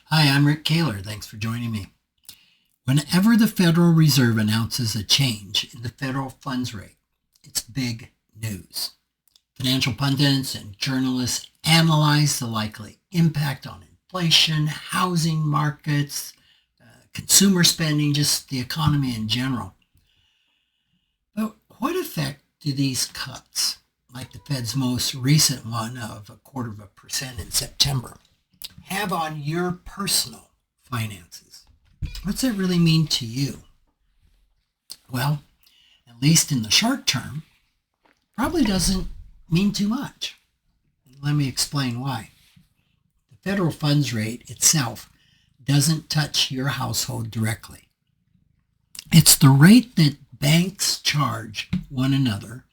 Hi, I'm Rick Kaler. Thanks for joining me. Whenever the Federal Reserve announces a change in the federal funds rate, it's big news. Financial pundits and journalists analyze the likely impact on inflation, housing markets, consumer spending, just the economy in general. But what effect do these cuts, like the Fed's most recent one of 0.25% in September, have on your personal finances? What's that really mean to you? Well, at least in the short term, probably doesn't mean too much. Let me explain why. The federal funds rate itself doesn't touch your household directly. It's the rate that banks charge one another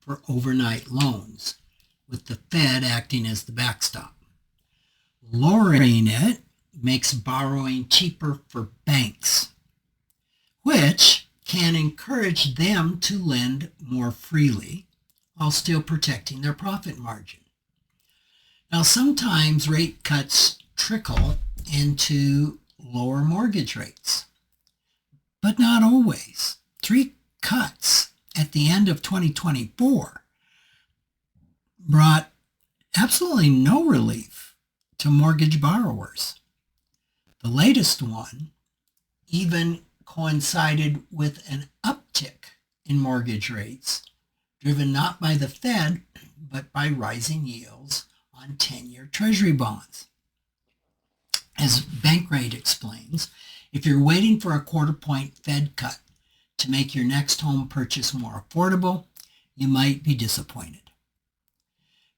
for overnight loans, with the Fed acting as the backstop. Lowering it makes borrowing cheaper for banks, which can encourage them to lend more freely while still protecting their profit margin. Now, sometimes rate cuts trickle into lower mortgage rates, but not always. 3 cuts at the end of 2024 brought absolutely no relief to mortgage borrowers. The latest one even coincided with an uptick in mortgage rates, driven not by the Fed, but by rising yields on 10-year Treasury bonds. As Bankrate explains, if you're waiting for a quarter-point Fed cut to make your next home purchase more affordable, you might be disappointed.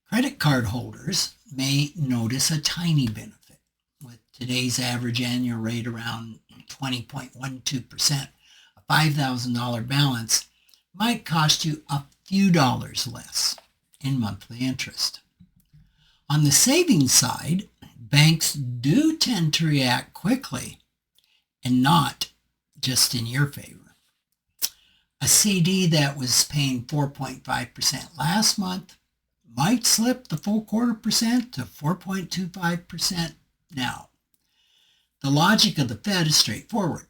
Credit card holders may notice a tiny benefit. With today's average annual rate around 20.12%, a $5,000 balance might cost you a few dollars less in monthly interest. On the savings side, banks do tend to react quickly and not just in your favor. A CD that was paying 4.5% last month might slip the full 0.25% to 4.25% now. The logic of the Fed is straightforward.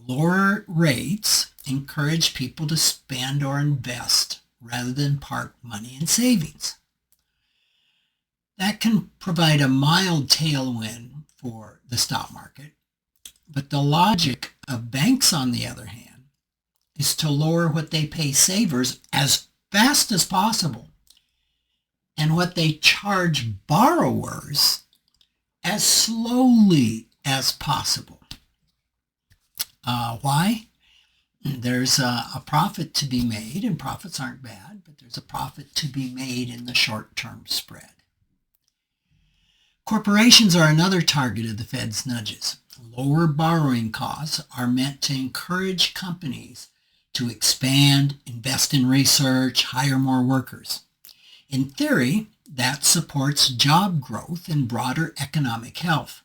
Lower rates encourage people to spend or invest rather than park money in savings. That can provide a mild tailwind for the stock market, but the logic of banks, on the other hand, is to lower what they pay savers as fast as possible and what they charge borrowers as slowly as possible. Why? There's a profit to be made, and profits aren't bad, but there's a profit to be made in the short-term spread. Corporations are another target of the Fed's nudges. Lower borrowing costs are meant to encourage companies to expand, invest in research, hire more workers. In theory, that supports job growth and broader economic health.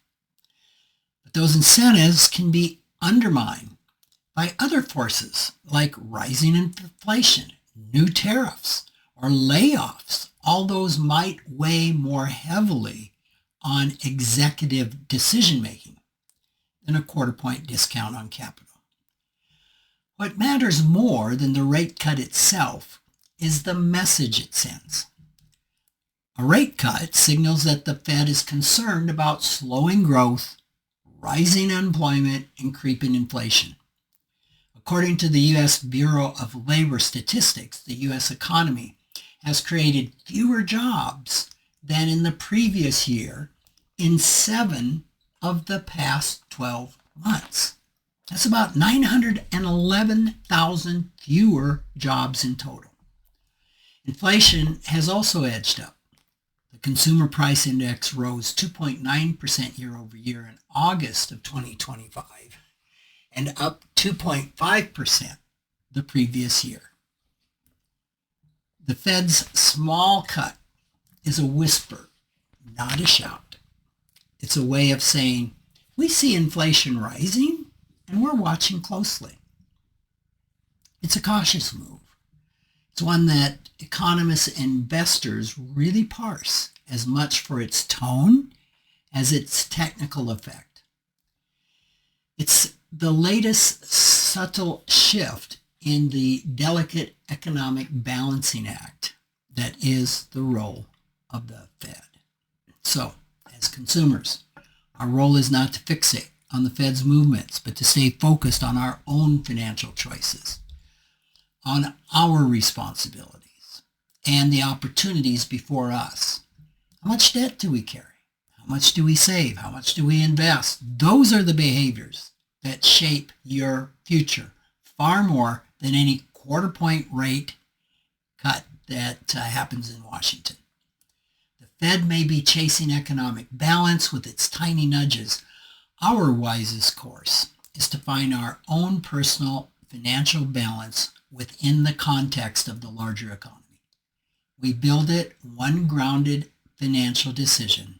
But those incentives can be undermined by other forces like rising inflation, new tariffs, or layoffs. All those might weigh more heavily on executive decision-making than a quarter-point discount on capital. What matters more than the rate cut itself is the message it sends. A rate cut signals that the Fed is concerned about slowing growth, rising unemployment, and creeping inflation. According to the U.S. Bureau of Labor Statistics, the U.S. economy has created fewer jobs than in the previous year in 7 of the past 12 months. That's about 911,000 fewer jobs in total. Inflation has also edged up. The Consumer Price Index rose 2.9% year over year in August of 2025 and up 2.5% the previous year. The Fed's small cut is a whisper, not a shout. It's a way of saying, we see inflation rising and we're watching closely. It's a cautious move. It's one that economists and investors really parse as much for its tone as its technical effect. It's the latest subtle shift in the delicate economic balancing act that is the role of the Fed. So, as consumers, our role is not to fixate on the Fed's movements, but to stay focused on our own financial choices, on our responsibilities, and the opportunities before us. How much debt do we carry? How much do we save? How much do we invest? Those are the behaviors that shape your future far more than any quarter point rate cut that happens in Washington. The Fed may be chasing economic balance with its tiny nudges. Our wisest course is to find our own personal financial balance within the context of the larger economy. We build it one grounded financial decision